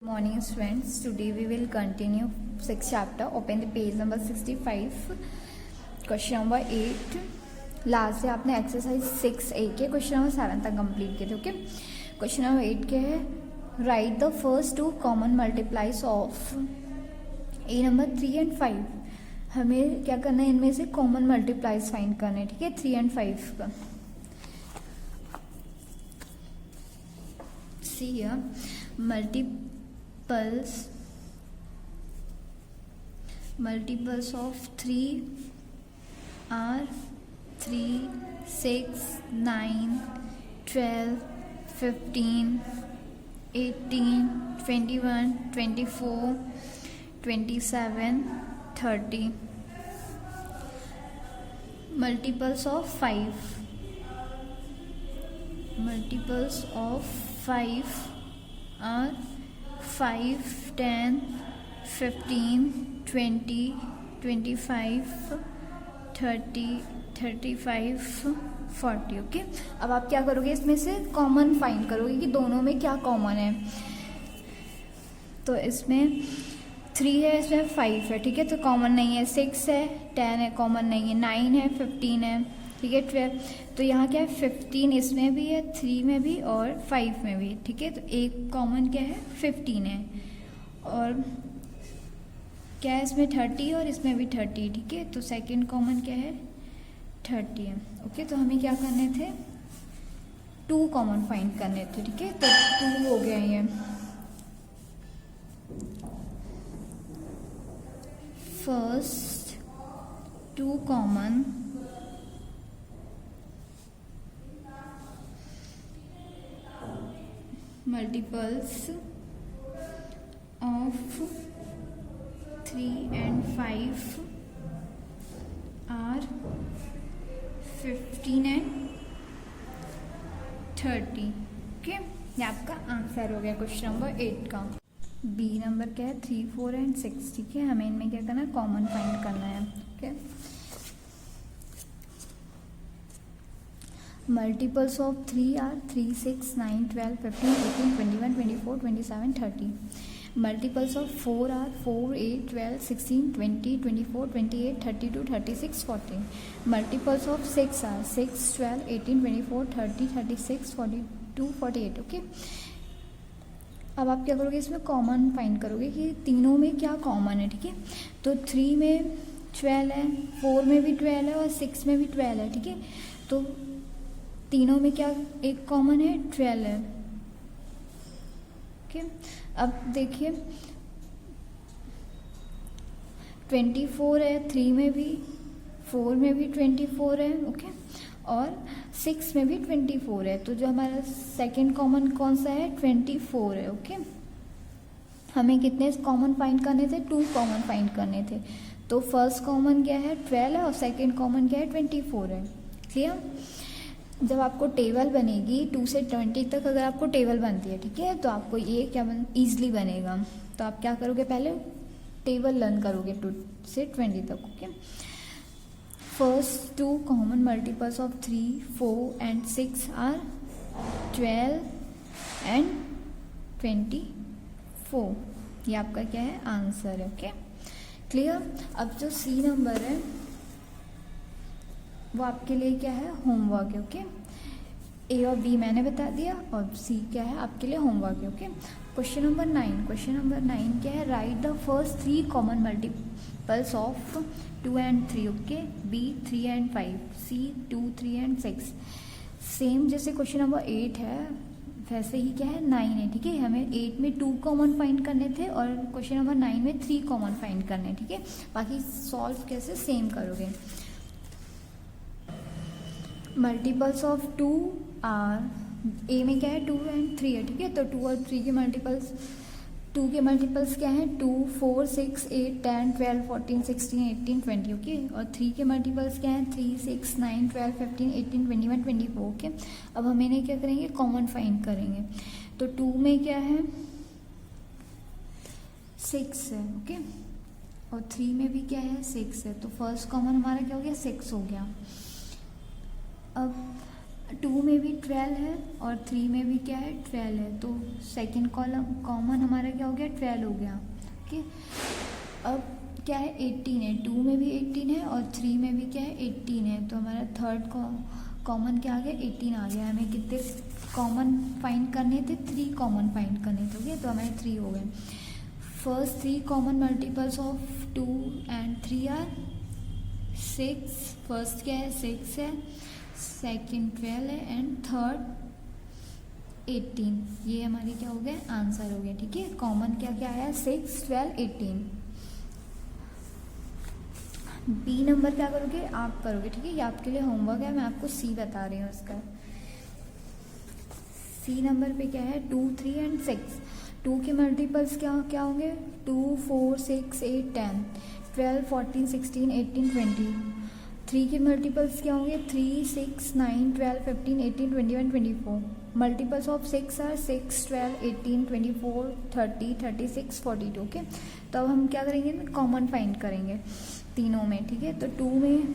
Morning students, today we will continue 6th chapter. Open the page number 65, question number 8. Last से आपने exercise 6A के question number 7 तक complete किए थे. Okay, question number 8 के है write the first two common multiples of a number 3 and 5. हमें क्या करना है, इनमें से कॉमन मल्टीप्लाइज फाइंड करने. ठीक है, 3 एंड 5 का. See here multiples of 3 are 3, 6, 9, 12, 15, 18, 21, 24, 27, 30. Multiples of 5 are 5, 10, 15, 20, 25, 30, 35, 40. Okay, अब आप क्या करोगे, इसमें से कॉमन फाइंड करोगे कि दोनों में क्या कॉमन है. तो इसमें 3 है, इसमें 5 है. ठीक है, तो कॉमन नहीं है. 6 है, 10 है, कॉमन नहीं है. 9 है, 15 है. ठीक है, 12. तो यहाँ क्या है, 15 इसमें भी है, 3 में भी और 5 में भी. ठीक है, तो एक कॉमन क्या है, 15 है. और क्या है, इसमें 30 और इसमें भी 30. ठीक है, तो सेकंड कॉमन क्या है, 30 है. ओके, तो हमें क्या करने थे, 2 कॉमन फाइंड करने थे. ठीक है, तो 2 हो गया ये. First 2 common multiples of 3 and 5 are 15 and 30. Okay, ये आपका आंसर हो गया क्वेश्चन नंबर 8 का. बी नंबर क्या है, 3, 4 एंड 6. ठीक है, हमें इनमें क्या करना है, कॉमन फाइंड करना है. Okay, multiples of 3 are 3, 6, 9, 12, 15, 18, 21, 24, 27, 30. Multiples of 4 are 4, 8, 12, 16, 20, 24, 28, 32, 36, 40. Multiples of 6 are 6, 12, 18, 24, 30, 36, 42, 48. Okay, अब आप क्या करोगे, इसमें कॉमन फाइंड करोगे कि तीनों में क्या कॉमन है. ठीक है, तो 3 में 12 है, 4 में भी 12 है और 6 में भी 12 है. ठीक है, तो तीनों में क्या एक कॉमन है, 12 है. ओके, अब देखिए 24 है, 3 में भी, 4 में भी 24 है. ओके, और 6 में भी 24 है. तो जो हमारा सेकंड कॉमन कौन सा है, 24 है. ओके, हमें कितने कॉमन फाइंड करने थे, 2 कॉमन फाइंड करने थे. तो फर्स्ट कॉमन क्या है, 12 है और सेकंड कॉमन क्या है, 24 है. क्लियर. जब आपको टेबल बनेगी 2 से 20 तक, अगर आपको टेबल बनती है, ठीक है, तो आपको ये क्या ईजिली बनेगा. तो आप क्या करोगे, पहले टेबल लर्न करोगे 2 से 20 तक. Okay, first 2 common multiples of 3, 4 and 6 are 12 and 24. ये आपका क्या है, आंसर है. Okay, clear. अब जो सी नंबर है वो आपके लिए क्या है, होमवर्क है. ओके, ए और बी मैंने बता दिया और सी क्या है, आपके लिए होमवर्क है. ओके, क्वेश्चन नंबर 9 क्या है, write the first 3 common multiples of 2 and 3. Okay, B 3 and 5, C 2, 3 and 6. Same जैसे क्वेश्चन नंबर 8 है वैसे ही क्या है, 9 है. ठीक है, हमें 8 में 2 कॉमन फाइंड करने थे और क्वेश्चन नंबर 9 में 3 कॉमन फाइंड करने. ठीक है, बाकी सॉल्व कैसे, सेम करोगे. मल्टीपल्स ऑफ 2 आर, ए में क्या है, 2 एंड 3 है. ठीक है, तो 2 और 3 के मल्टीपल्स, 2 के मल्टीपल्स क्या है, 2, 4, 6, 8, 10, 12, 14, 16, 18, 20. ओके, और 3 के मल्टीपल्स क्या है, 3, 6, 9, 12, 15, 18, 21, 24. ओके, अब हम इन्हें क्या करेंगे, कॉमन फाइंड करेंगे. तो 2 में क्या है, 6 है. ओके, और 3 में भी क्या है, 6 है. तो फर्स्ट कॉमन हमारा क्या हो गया, 6 हो गया. अब 2 में भी 12 है और 3 में भी क्या है 12 है, तो सेकंड कॉलम कॉमन हमारा क्या हो गया 12 हो गया। ओके, अब क्या है 18 है, 2 में भी 18 है और 3 में भी क्या है 18 है, तो हमारा थर्ड कॉमन क्या आ गया 18 आ गया। हमें कितने कॉमन फाइंड करने थे, 3 कॉमन फाइंड करने थे। ओके, तो हमारे 3 हो गए। First 3 common multiples of 2 and 3 are 6। First क्या है 6 है, सेकंड 12 है एंड थर्ड 18। ये हमारी क्या हो गया आंसर हो गया। ठीक है, कॉमन क्या क्या आया 6, 12, 18। बी नंबर क्या करोगे आप करोगे। ठीक है, ये आपके लिए होमवर्क है, मैं आपको सी बता रही हूँ इसका। सी नंबर पे क्या है 2, 3 एंड 6। 2 के मल्टीपल्स क्या क्या होंगे 2, 4, 6, 8, 10, 12, 14, 16, 18, 20। 3 के मल्टीपल्स क्या होंगे 3, 6, 9, 12, 15, 18, 21, 24। Multiples of 6 are 6, 12, 18, 24, 30, 36, 42। ओके, तो अब हम क्या करेंगे कॉमन फाइंड करेंगे तीनों में। ठीक है, तो 2 में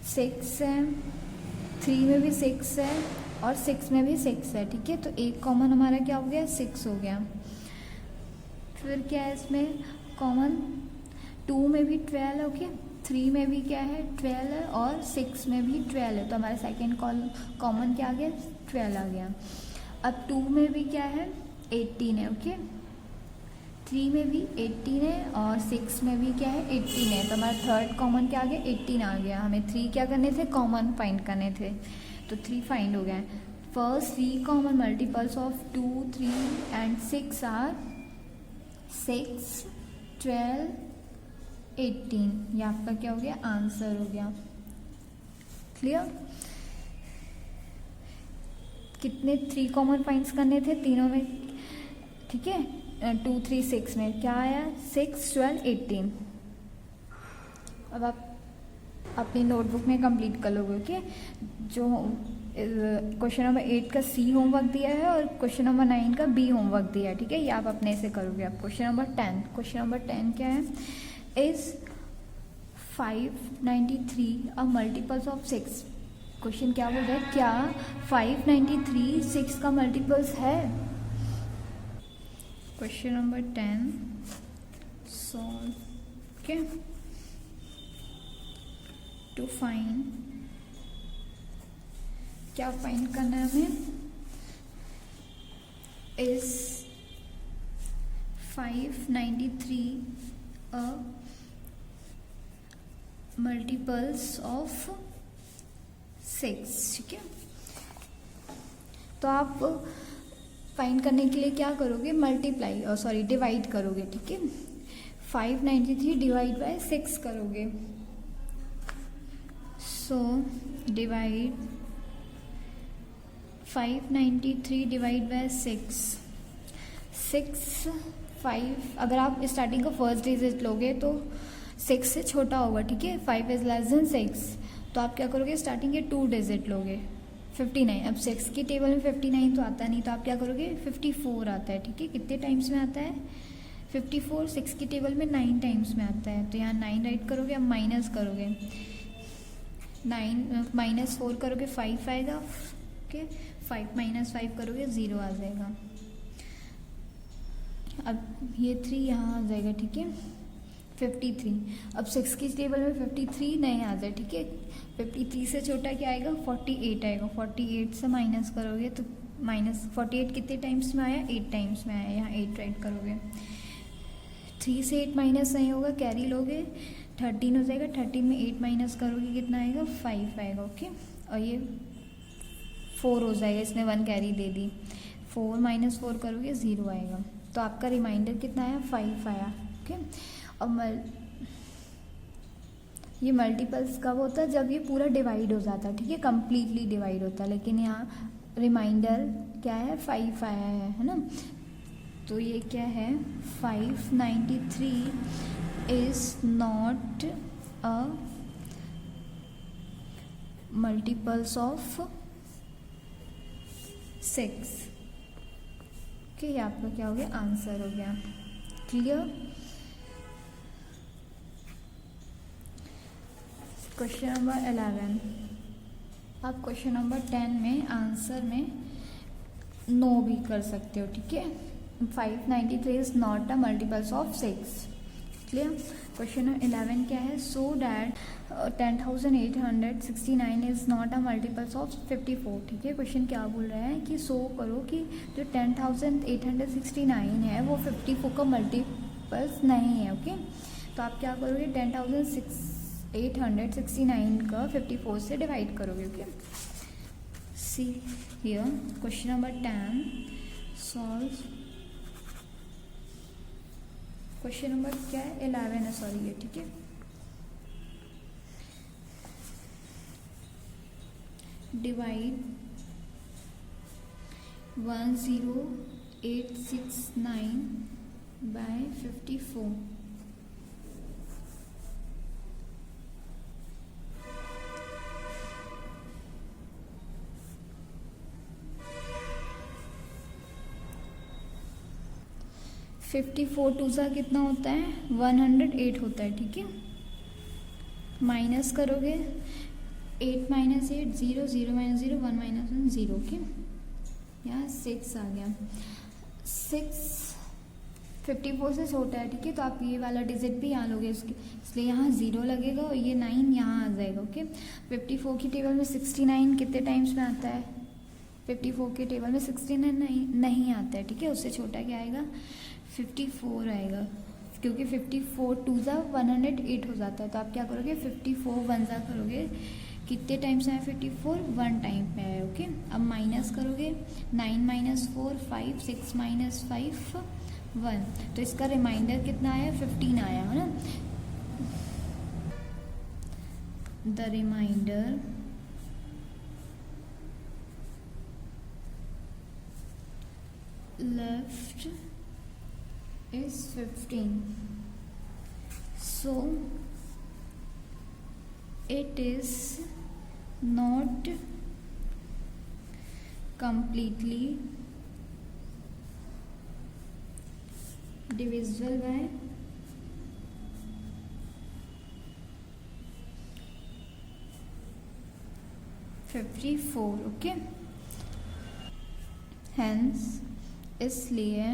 6 है, 3 में भी 6 है और 6 में भी 6 है। ठीक है, तो एक कॉमन हमारा क्या हो गया 6 हो गया। फिर क्या है इसमें कॉमन 2 में भी 12 है। ओके, 3 में भी क्या है 12 है और 6 में भी 12 है, तो हमारा सेकेंड कॉमन क्या आ गया 12 आ गया। अब 2 में भी क्या है 18 है। ओके, 3 में भी 18 है और 6 में भी क्या है 18 है, तो हमारा थर्ड कॉमन क्या आ गया 18 आ गया। हमें 3 क्या करने थे कॉमन फाइंड करने थे, तो 3 फाइंड हो गए। First 3 common multiples of 2, 3 and 6 are 6, 12, 18। ये आपका क्या हो गया आंसर हो गया। क्लियर, कितने 3 कॉमन फाइंड्स करने थे तीनों में। ठीक है, 2, 3, 6 में क्या आया 6, 12, 18। अब आप अपनी नोटबुक में कंप्लीट कर लोगे। ओके, जो क्वेश्चन नंबर 8 का सी होमवर्क दिया है और क्वेश्चन नंबर 9 का बी होमवर्क दिया है। ठीक है, ये आप अपने से करोगे। अब क्वेश्चन नंबर 10 क्या है is 593 a multiples of 6। Question क्या बोल रहा है, क्या 593 6 का मल्टीपल्स है। Question number 10 solve. Okay, to find क्या फाइंड करना है हमें इज 593 अ मल्टीपल्स ऑफ 6। ठीक है, तो आप फाइंड करने के लिए क्या करोगे मल्टीप्लाई डिवाइड करोगे। ठीक है, 593 डिवाइड बाय 6 करोगे। सो डिवाइड 593 डिवाइड बाय 6, 5 अगर आप स्टार्टिंग का फर्स्ट डिजिट लोगे तो 6 से छोटा होगा। ठीक है, 5 इज लेस देन 6, तो आप क्या करोगे स्टार्टिंग के 2 डिजिट लोगे 59। अब 6 की टेबल में 59 तो आता नहीं, तो आप क्या करोगे 54 आता है। ठीक है, कितने टाइम्स में आता है 54, 6 की टेबल में 9 टाइम्स में आता है, तो यहाँ 9 राइट करोगे। अब माइनस करोगे 9 माइनस 4 करोगे 5 आएगा। ओके, 5 माइनस 5 करोगे 0 आ जाएगा। अब ये 3 यहाँ आ जाएगा। ठीक है, 53। अब 6 की टेबल में 53 नहीं आ जाए। ठीक है, 53 से छोटा क्या आएगा 48 आएगा। 48 से माइनस करोगे तो माइनस 48 कितने टाइम्स में आया 8 टाइम्स में आया, यहाँ 8 राइट करोगे। 3 से 8 माइनस नहीं होगा, कैरी लोगे 13 हो जाएगा। 13 में 8 माइनस करोगे कितना आएगा 5 आएगा। ओके, और ये 4 हो जाएगा, इसने 1 कैरी दे दी। 4 माइनस 4 करोगे 0 आएगा, तो आपका रिमाइंडर कितना आया 5 आया। ओके, और ये मल्टीपल्स कब होता है जब ये पूरा डिवाइड हो जाता है। ठीक है, कम्प्लीटली डिवाइड होता है, लेकिन यहाँ रिमाइंडर क्या है 5 आया है ना। तो ये क्या है 593 is not a multiples of 6। Okay, ये आपका क्या हो गया आंसर हो गया। क्लियर। क्वेश्चन नंबर 11 आप क्वेश्चन नंबर 10 में आंसर में नो भी कर सकते हो, ठीक है। 593 is not a multiples of 6, clear. Question 11 क्या है, so that 10,869 is not a multiples of 54, ठीक है। क्वेश्चन क्या बोल रहा है कि सो करो कि जो 10,869 है वो 54 का मल्टीपल्स नहीं है, ओके। तो आप क्या करोगे, 10,869 का 54 से डिवाइड करोगे, okay. See here question number 10 solve. Question number क्या है, 11 है, सॉरी ये, ठीक है। Divide 10,869 by 54। Fifty four two सा कितना होता है, 108 होता है, ठीक है। माइनस करोगे 8 माइनस 8 0, 0 माइनस 0 1 माइनस 1 0, ओके। यहाँ 6 आ गया, 6 54 से छोटा है, ठीक है। तो आप ये वाला डिजिट भी यहाँ लोगे उसके, इसलिए यहाँ 0 लगेगा और ये 9 यहाँ आ जाएगा, ओके। 54 की टेबल में 69 कितने टाइम्स में आता है, 54 के टेबल में 69 नहीं आता है, ठीक है। उससे छोटा क्या आएगा, 54 आएगा, क्योंकि 54 टू ज़ा 108 हो जाता है। तो आप क्या करोगे, 54 वन ज़ा करोगे, कितने टाइम्स आया 54, 1 टाइम पे आया, ओके। अब माइनस करोगे 9 माइनस 4 5, 6 माइनस 5 1, तो इसका रिमाइंडर कितना आया, 15 आया, है ना। The remainder left is 15, so it is not completely divisible by 54, okay। hence इसलिए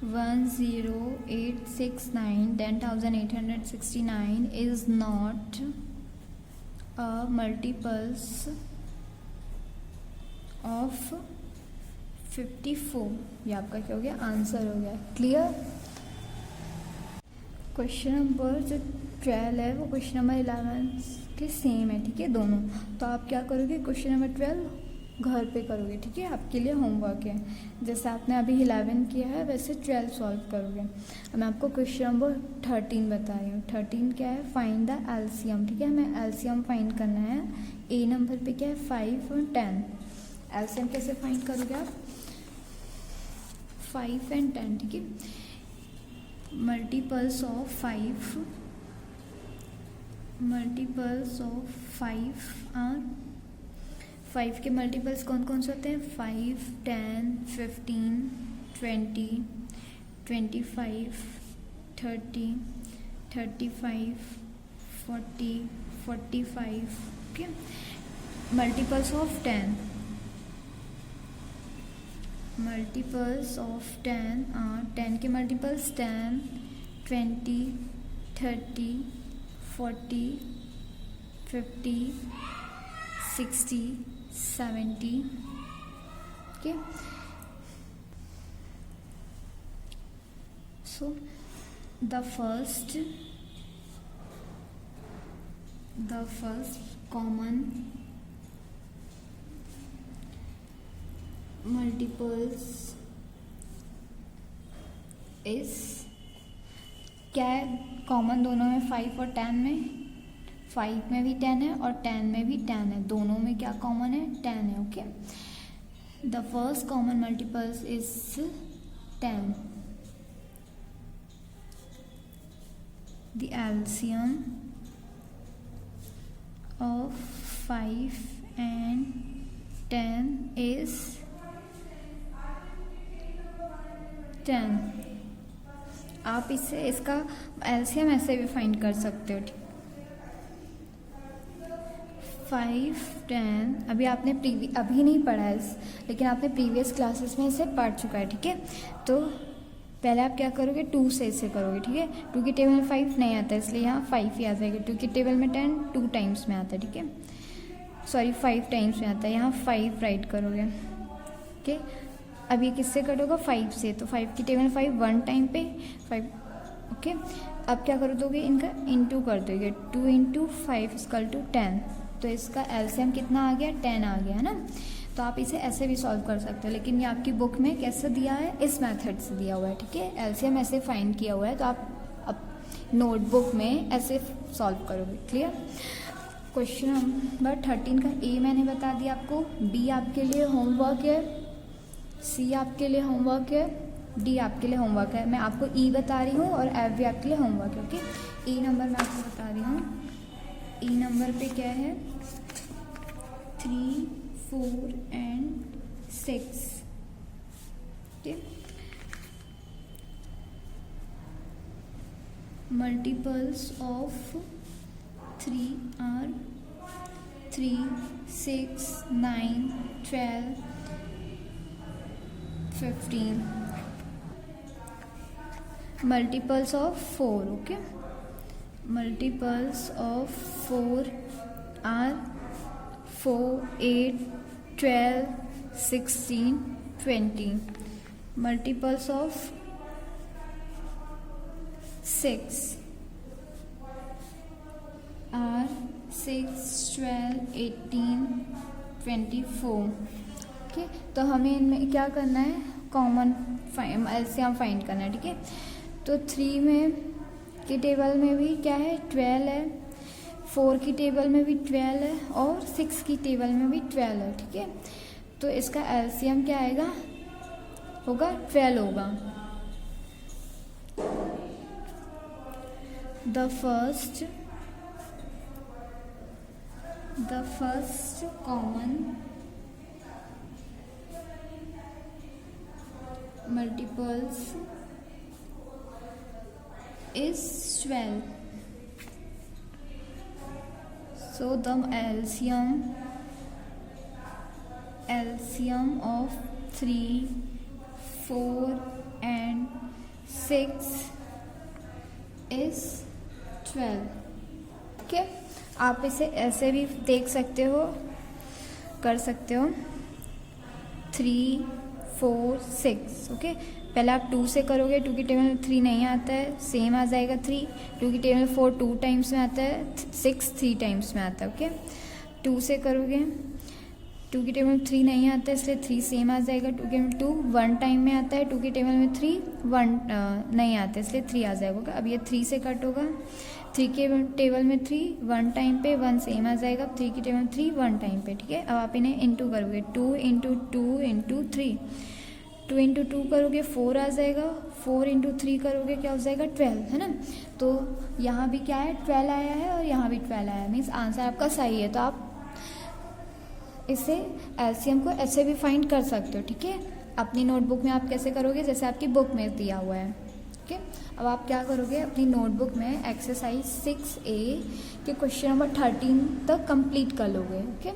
10,869 is not a multiples of 54। ये आपका क्या हो गया, आंसर हो गया, क्लियर। क्वेश्चन नंबर जो 12 है वो क्वेश्चन नंबर 11 के सेम है, ठीक है, दोनों। तो आप क्या करोगे, क्वेश्चन नंबर 12 घर पे करोगे, ठीक है। आपके लिए होमवर्क है, जैसे आपने अभी 11 किया है वैसे 12 सॉल्व करोगे। अब मैं आपको क्वेश्चन नंबर 13 बता रही हूँ। 13 क्या है, फाइंड द एलसीएम, ठीक है। हमें एलसीएम फाइंड करना है। ए नंबर पे क्या है, 5 और 10। एलसीएम कैसे फाइंड करोगे आप, 5 एंड 10, ठीक है। मल्टीपल्स ऑफ 5 आर 5 के मल्टीपल्स कौन कौन से होते हैं, 5 10 15 20 25 30 35 40 45, ओके। मल्टीपल्स ऑफ 10 आर 10 के multiples 10 20 30 40 50 60 70, okay। So the first common multiples is क्या है, कॉमन दोनों में 5 और 10 में, 5 में भी 10 है और 10 में भी 10 है, दोनों में क्या कॉमन है, 10 है, okay. The first common multiples is 10। The LCM of 5 and 10 is 10। आप इसका एलसीएम ऐसे भी फाइंड कर सकते हो, ठीक। 5 10, अभी आपने अभी नहीं पढ़ा है लेकिन आपने प्रीवियस क्लासेस में इसे पढ़ चुका है, ठीक है। तो पहले आप क्या करोगे, 2 से इसे करोगे, ठीक है। 2 की टेबल में 5 नहीं आता है इसलिए यहाँ 5 ही आ जाएगा। 2 की टेबल में 10 2 टाइम्स में आता है, ठीक है, सॉरी 5 टाइम्स में आता है, यहाँ 5 राइट करोगे, ओके। अब ये किससे कट होगा, 5 से, तो 5 की टेबल में 5 1 टाइम पे 5, ओके। अब क्या कर दोगे, इनका इंटू कर दोगे, 2 इंटू 5 इक्वल टू 10, तो इसका एलसीएम कितना आ गया, 10 आ गया है ना। तो आप इसे ऐसे भी सॉल्व कर सकते हो, लेकिन ये आपकी बुक में कैसे दिया है, इस मेथड से दिया हुआ है, ठीक है। एलसीएम ऐसे फाइंड किया हुआ है, तो आप नोटबुक में ऐसे सॉल्व करोगे, क्लियर। क्वेश्चन नंबर 13 का ए मैंने बता दिया आपको, बी आपके लिए होमवर्क है, सी आपके लिए होमवर्क है, डी आपके लिए होमवर्क है। मैं आपको ई बता रही हूँ और एफ भी आपके लिए होमवर्क है, ओके। ई नंबर मैं आपको बता रही हूँ, ई नंबर पे क्या है, 3 4 and 6, okay. Multiples of 3 are 3 6 9 12 15. Multiples of 4, okay. Multiples of 4 are 4 8 12 16 20. Multiples of 6 are 6 12 18 24, ठीक है। तो हमें इनमें क्या करना है, कॉमन एलसीएम फाइंड करना है, ठीक है। तो 3 में की टेबल में भी क्या है, 12 है, 4 की टेबल में भी 12 है और 6 की टेबल में भी 12 है, ठीक है। तो इसका एलसीएम क्या आएगा, होगा 12 होगा। The first common multiples is 12. So the LCM of 3 4 and 6 is 12, okay। आप इसे ऐसे भी देख सकते हो, कर सकते हो, 3 4 6, ओके। पहले आप 2 से करोगे, 2 की टेबल में 3 नहीं आता है, सेम आ जाएगा 3। 2 की टेबल में 4 2 टाइम्स में आता है, 6 3 टाइम्स में आता है, ओके। 2 से करोगे, 2 की टेबल में 3 नहीं आता है इसलिए 3 सेम आ जाएगा। 2 की 2 1 टाइम में आता है, 2 की टेबल में 3 1 नहीं आता है इसलिए 3 आ जाएगा। अब ये 3 से कट होगा, 3 के टेबल में 3 1 टाइम पे 1 सेम आ जाएगा, 3 की टेबल में 3 1 टाइम पे, ठीक है। अब आप इन्हें इंटू करोगे, 2 इंटू 2 इंटू 3, 2 इंटू 2 करोगे 4 आ जाएगा, 4 इंटू 3 करोगे क्या हो जाएगा 12, है ना। तो यहाँ भी क्या है 12 आया है और यहाँ भी 12 आया है, मीन्स आंसर आपका सही है। तो आप इसे एलसीएम को ऐसे भी फाइंड कर सकते हो, ठीक है। अपनी नोटबुक में आप कैसे करोगे, जैसे आपकी बुक में दिया हुआ है, ठीक है। अब आप क्या करोगे, अपनी नोटबुक में एक्सरसाइज 6A के क्वेश्चन नंबर 13 तक कंप्लीट कर लोगे, ओके।